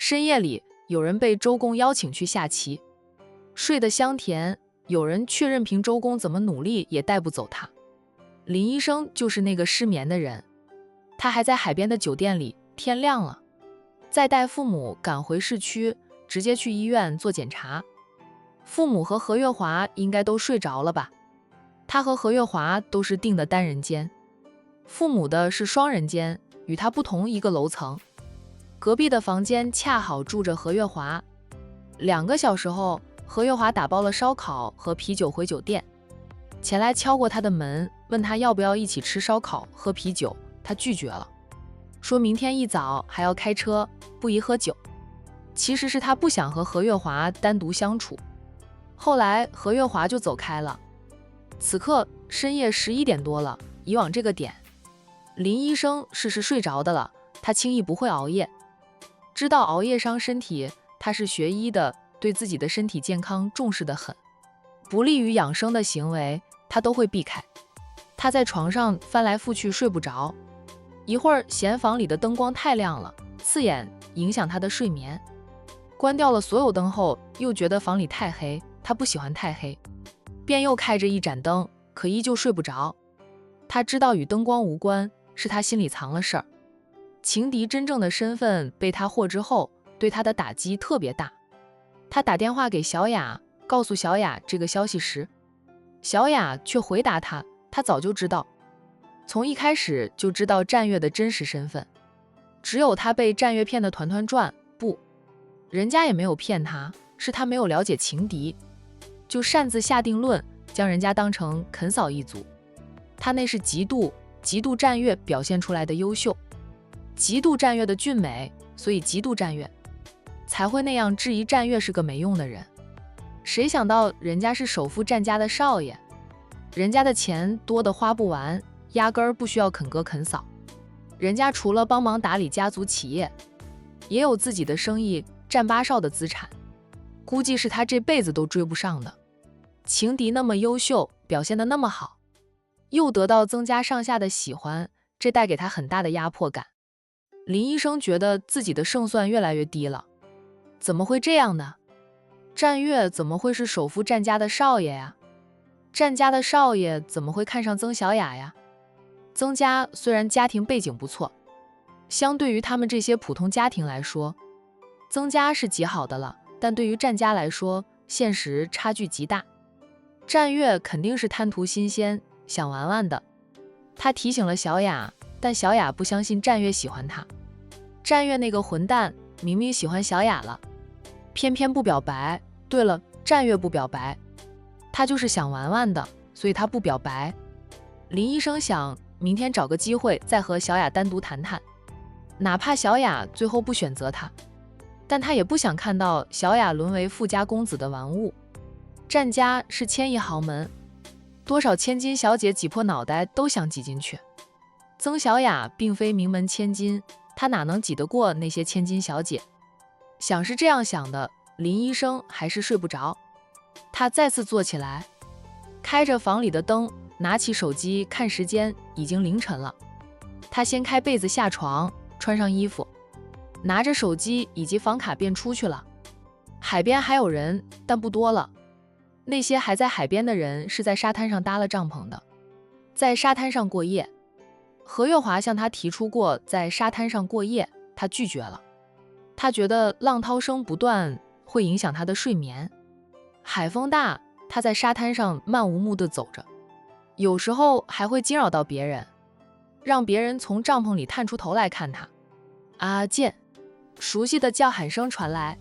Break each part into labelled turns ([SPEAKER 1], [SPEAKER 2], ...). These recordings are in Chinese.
[SPEAKER 1] 深夜里，有人被周公邀请去下棋，睡得香甜；有人却任凭周公怎么努力也带不走他。林医生就是那个失眠的人，他还在海边的酒店里，天亮了，再带父母赶回市区，直接去医院做检查。父母和何月华应该都睡着了吧？他和何月华都是订的单人间，父母的是双人间，与他不同一个楼层。隔壁的房间恰好住着何月华。2个小时后，何月华打包了烧烤和啤酒回酒店，前来敲过他的门，问他要不要一起吃烧烤喝啤酒，他拒绝了，说明天一早还要开车，不宜喝酒。其实是他不想和何月华单独相处。后来何月华就走开了。此刻深夜11点多了，以往这个点，林医生是睡着的了，他轻易不会熬夜。知道熬夜伤身体，他是学医的，对自己的身体健康重视得很，不利于养生的行为他都会避开。他在床上翻来覆去睡不着，一会儿嫌房里的灯光太亮了，刺眼，影响他的睡眠。关掉了所有灯后，又觉得房里太黑，他不喜欢太黑，便又开着一盏灯，可依旧睡不着。他知道与灯光无关，是他心里藏了事儿。情敌真正的身份被他获知后，对他的打击特别大。他打电话给小雅，告诉小雅这个消息时，小雅却回答他早就知道，从一开始就知道战月的真实身份，只有他被战月骗得团团转。不，人家也没有骗他，是他没有了解情敌，就擅自下定论，将人家当成啃扫一族。他那是嫉妒战月表现出来的优秀，嫉妒战月的俊美，所以嫉妒战月，才会那样质疑战月是个没用的人。谁想到人家是首富战家的少爷，人家的钱多得花不完，压根儿不需要啃割啃扫。人家除了帮忙打理家族企业，也有自己的生意，占8少的资产，估计是他这辈子都追不上的。情敌那么优秀，表现得那么好，又得到曾家上下的喜欢，这带给他很大的压迫感。林医生觉得自己的胜算越来越低了，怎么会这样呢？战月怎么会是首富战家的少爷呀？战家的少爷怎么会看上曾小雅呀？曾家虽然家庭背景不错，相对于他们这些普通家庭来说，曾家是极好的了，但对于战家来说，现实差距极大。战月肯定是贪图新鲜，想玩玩的。他提醒了小雅，但小雅不相信战月喜欢他。战月那个混蛋明明喜欢小雅了，偏偏不表白。对了，战月不表白，他就是想玩玩的，所以他不表白。林医生想明天找个机会再和小雅单独谈谈，哪怕小雅最后不选择他，但他也不想看到小雅沦为富家公子的玩物。战家是千亿豪门，多少千金小姐挤破脑袋都想挤进去。曾小雅并非名门千金，她哪能挤得过那些千金小姐？想是这样想的，林医生还是睡不着。他再次坐起来，开着房里的灯，拿起手机看时间，已经凌晨了。他掀开被子下床，穿上衣服，拿着手机以及房卡便出去了。海边还有人，但不多了。那些还在海边的人是在沙滩上搭了帐篷的，在沙滩上过夜。何月华向他提出过在沙滩上过夜，他拒绝了。他觉得浪涛声不断会影响他的睡眠。海风大，他在沙滩上漫无目的走着，有时候还会惊扰到别人，让别人从帐篷里探出头来看他。阿健，熟悉的叫喊声传来，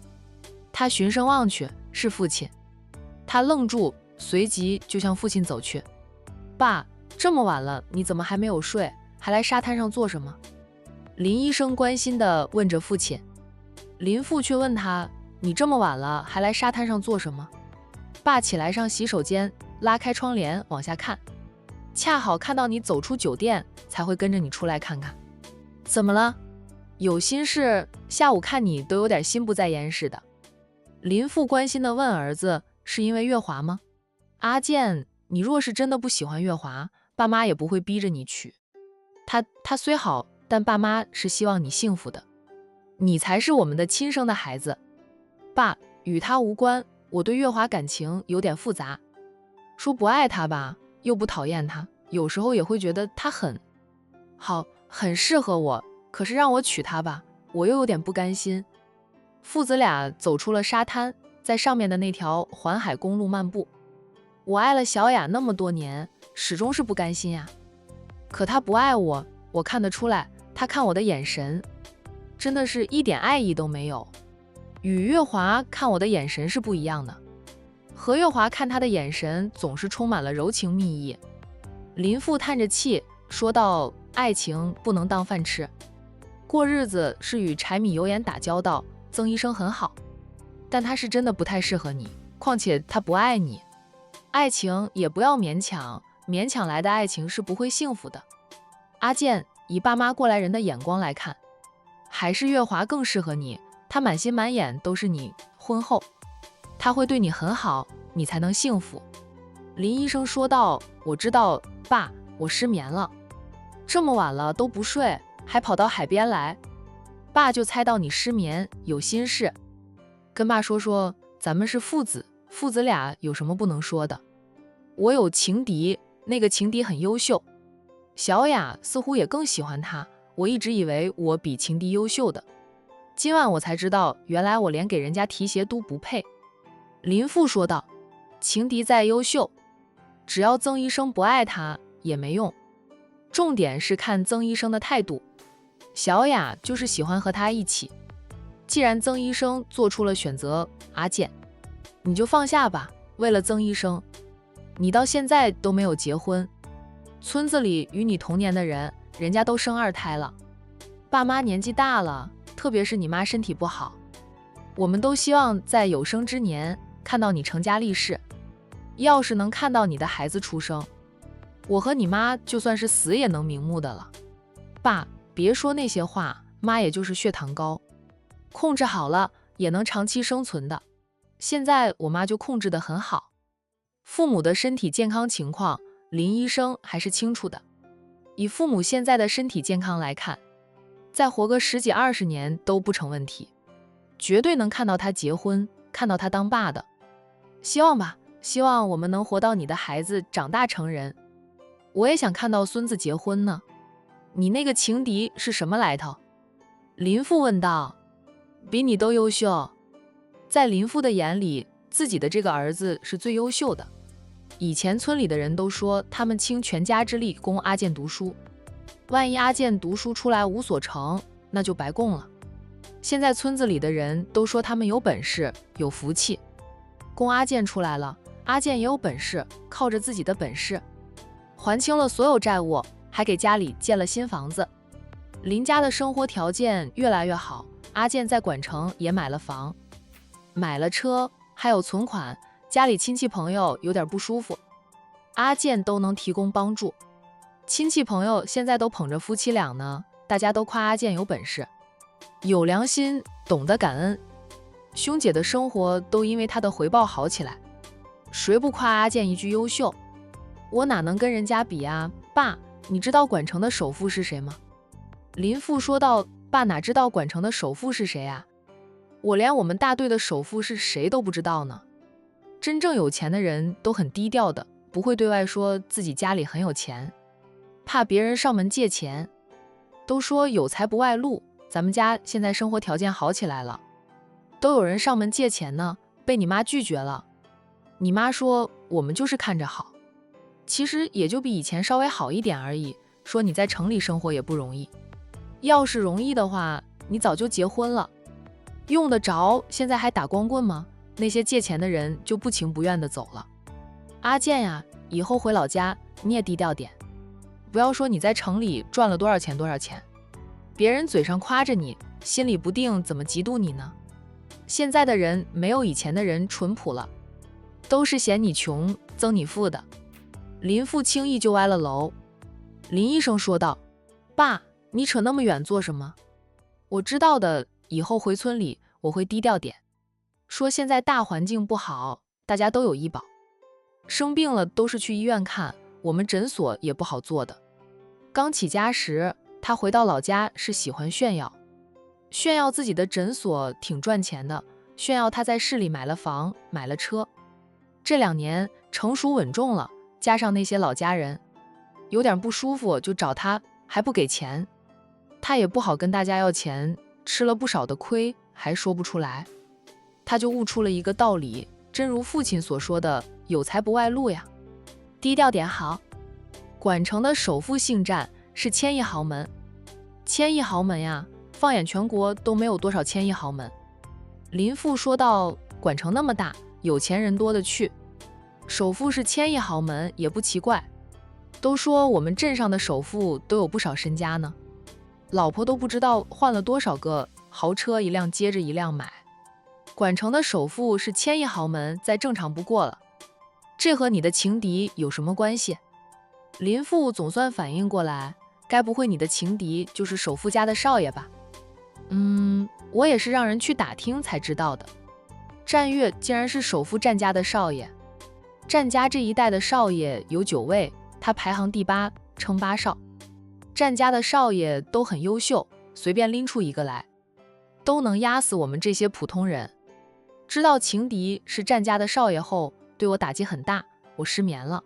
[SPEAKER 1] 他循声望去，是父亲。他愣住，随即就向父亲走去。爸，这么晚了，你怎么还没有睡？还来沙滩上做什么？林医生关心地问着父亲。林父却问他，你这么晚了，还来沙滩上做什么？爸起来上洗手间，拉开窗帘往下看，恰好看到你走出酒店，才会跟着你出来看看。怎么了？有心事？下午看你都有点心不在焉似的。林父关心地问儿子，是因为月华吗？阿健，你若是真的不喜欢月华，爸妈也不会逼着你娶。他虽好，但爸妈是希望你幸福的。你才是我们的亲生的孩子。爸，与他无关，我对月华感情有点复杂，说不爱他吧，又不讨厌他，有时候也会觉得他很好，很适合我，可是让我娶她吧，我又有点不甘心。父子俩走出了沙滩，在上面的那条环海公路漫步。我爱了小雅那么多年，始终是不甘心呀。可他不爱我，我看得出来，他看我的眼神真的是一点爱意都没有。与月华看我的眼神是不一样的，何月华看他的眼神总是充满了柔情蜜意。林父叹着气说道，爱情不能当饭吃，过日子是与柴米油盐打交道。曾医生很好，但他是真的不太适合你，况且他不爱你。爱情也不要勉强，勉强来的爱情是不会幸福的。阿健，以爸妈过来人的眼光来看，还是月华更适合你，他满心满眼都是你，婚后他会对你很好，你才能幸福。林医生说道，我知道，爸，我失眠了，这么晚了都不睡，还跑到海边来。爸就猜到你失眠，有心事，跟爸说说，咱们是父子，父子俩有什么不能说的？我有情敌，那个情敌很优秀，小雅似乎也更喜欢他，我一直以为我比情敌优秀的，今晚我才知道，原来我连给人家提鞋都不配。林父说道，情敌再优秀，只要曾医生不爱他也没用，重点是看曾医生的态度。小雅就是喜欢和他一起，既然曾医生做出了选择，阿健，你就放下吧。为了曾医生，你到现在都没有结婚，村子里与你同年的人，人家都生二胎了，爸妈年纪大了，特别是你妈身体不好，我们都希望在有生之年看到你成家立室。要是能看到你的孩子出生，我和你妈就算是死也能瞑目的了。爸，别说那些话，妈也就是血糖高，控制好了也能长期生存的。现在我妈就控制得很好，父母的身体健康情况，林医生还是清楚的。以父母现在的身体健康来看，再活个10几20年都不成问题，绝对能看到他结婚，看到他当爸的。希望吧，希望我们能活到你的孩子长大成人。我也想看到孙子结婚呢。你那个情敌是什么来头？林父问道。比你都优秀。在林父的眼里，自己的这个儿子是最优秀的。以前村里的人都说他们倾全家之力供阿健读书，万一阿健读书出来无所成，那就白供了。现在村子里的人都说他们有本事有福气，供阿健出来了，阿健也有本事，靠着自己的本事还清了所有债务，还给家里建了新房子。林家的生活条件越来越好，阿健在管城也买了房，买了车，还有存款，家里亲戚朋友有点不舒服，阿健都能提供帮助。亲戚朋友现在都捧着夫妻俩呢，大家都夸阿健有本事，有良心，懂得感恩。兄姐的生活都因为他的回报好起来，谁不夸阿健一句优秀？我哪能跟人家比啊？爸，你知道管城的首富是谁吗？林父说道。爸哪知道管城的首富是谁啊？我连我们大队的首富是谁都不知道呢。真正有钱的人都很低调的，不会对外说自己家里很有钱，怕别人上门借钱。都说有财不外露，咱们家现在生活条件好起来了，都有人上门借钱呢，被你妈拒绝了。你妈说我们就是看着好，其实也就比以前稍微好一点而已，说你在城里生活也不容易，要是容易的话，你早就结婚了。用得着现在还打光棍吗？那些借钱的人就不情不愿地走了。阿健呀，以后回老家你也低调点，不要说你在城里赚了多少钱多少钱，别人嘴上夸着你，心里不定怎么嫉妒你呢。现在的人没有以前的人淳朴了，都是嫌你穷憎你富的。林父轻易就歪了楼。林医生说道，爸，你扯那么远做什么？我知道的，以后回村里我会低调点，说现在大环境不好，大家都有医保，生病了都是去医院看，我们诊所也不好做的。刚起家时，他回到老家是喜欢炫耀，炫耀自己的诊所挺赚钱的，炫耀他在市里买了房买了车。这2年成熟稳重了，加上那些老家人有点不舒服就找他，还不给钱，他也不好跟大家要钱，吃了不少的亏还说不出来。他就悟出了一个道理，真如父亲所说的，有财不外露呀，低调点好。管城的首富姓占，是千亿豪门。千亿豪门呀，放眼全国都没有多少千亿豪门。林父说到，管城那么大，有钱人多的去，首富是千亿豪门也不奇怪。都说我们镇上的首富都有不少身家呢，老婆都不知道换了多少个豪车，一辆接着一辆买。管城的首富是千亿豪门，再正常不过了。这和你的情敌有什么关系？林父总算反应过来，该不会你的情敌就是首富家的少爷吧？我也是让人去打听才知道的。占月竟然是首富占家的少爷。占家这一代的少爷有9位，他排行第8，称8少。占家的少爷都很优秀，随便拎出一个来，都能压死我们这些普通人。知道情敌是占家的少爷后，对我打击很大，我失眠了。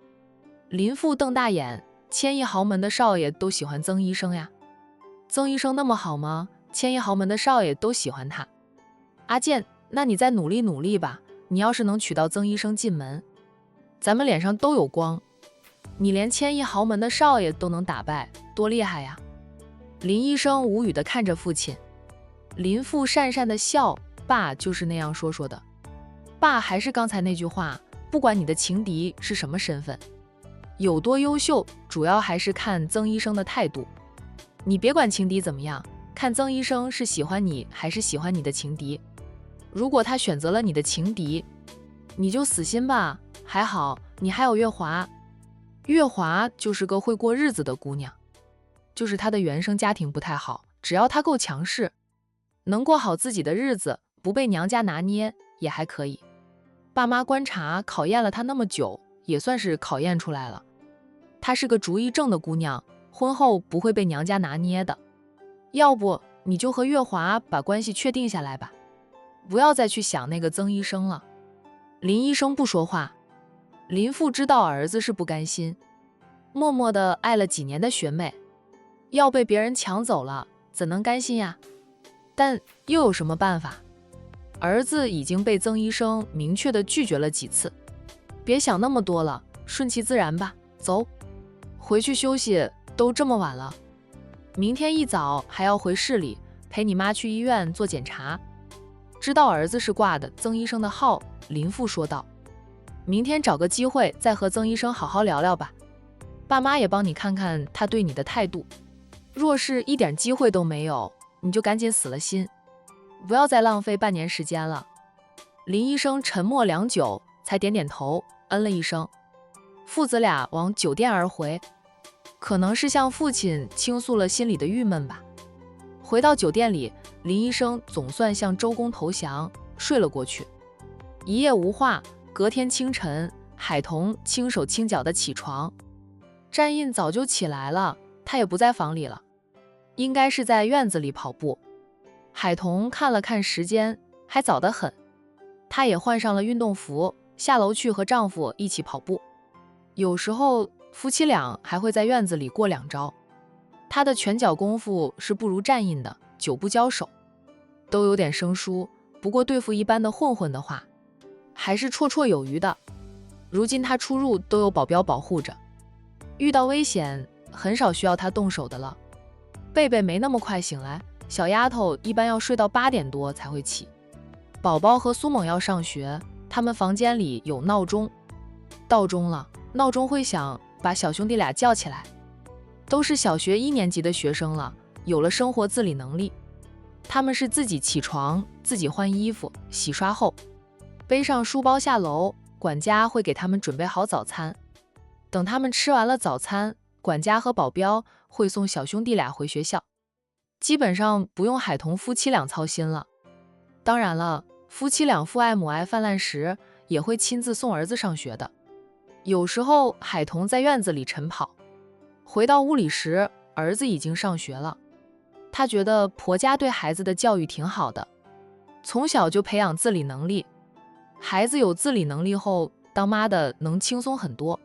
[SPEAKER 1] 林父瞪大眼，千亿豪门的少爷都喜欢曾医生呀？曾医生那么好吗？千亿豪门的少爷都喜欢他。阿健，那你再努力努力吧，你要是能娶到曾医生进门，咱们脸上都有光。你连千亿豪门的少爷都能打败，多厉害呀！林医生无语地看着父亲。林父讪讪地笑，爸就是那样说的。爸还是刚才那句话，不管你的情敌是什么身份，有多优秀，主要还是看曾医生的态度。你别管情敌怎么样，看曾医生是喜欢你还是喜欢你的情敌。如果他选择了你的情敌，你就死心吧。还好你还有月华，月华就是个会过日子的姑娘，就是她的原生家庭不太好，只要她够强势，能过好自己的日子，不被娘家拿捏也还可以。爸妈观察考验了她那么久，也算是考验出来了。她是个主意正的姑娘，婚后不会被娘家拿捏的。要不你就和月华把关系确定下来吧，不要再去想那个曾医生了。林医生不说话。林父知道儿子是不甘心，默默地爱了几年的学妹，要被别人抢走了，怎能甘心呀？但又有什么办法？儿子已经被曾医生明确地拒绝了几次，别想那么多了，顺其自然吧。走，回去休息，都这么晚了，明天一早还要回市里陪你妈去医院做检查。知道儿子是挂的曾医生的号，林父说道。明天找个机会再和曾医生好好聊聊吧，爸妈也帮你看看他对你的态度。若是一点机会都没有，你就赶紧死了心，不要再浪费半年时间了。林医生沉默良久，才点点头，嗯了一声。父子俩往酒店而回，可能是向父亲倾诉了心里的郁闷吧。回到酒店里，林医生总算向周公投降，睡了过去。一夜无话。隔天清晨，海童轻手轻脚地起床，占印早就起来了，他也不在房里了，应该是在院子里跑步。海童看了看时间，还早得很，她也换上了运动服，下楼去和丈夫一起跑步。有时候夫妻俩还会在院子里过2招。她的拳脚功夫是不如占印的，9步交手都有点生疏，不过对付一般的混混的话还是绰绰有余的。如今他出入都有保镖保护着，遇到危险很少需要他动手的了。贝贝没那么快醒来，小丫头一般要睡到8点多才会起。宝宝和苏猛要上学，他们房间里有闹钟，到钟了，闹钟会响，把小兄弟俩叫起来。都是小学1年级的学生了，有了生活自理能力。他们是自己起床，自己换衣服，洗刷后背上书包下楼，管家会给他们准备好早餐。等他们吃完了早餐，管家和保镖会送小兄弟俩回学校，基本上不用海童夫妻俩操心了。当然了，夫妻俩父爱母爱泛滥时，也会亲自送儿子上学的。有时候海童在院子里晨跑，回到屋里时，儿子已经上学了。她觉得婆家对孩子的教育挺好的，从小就培养自理能力，孩子有自理能力后，当妈的能轻松很多。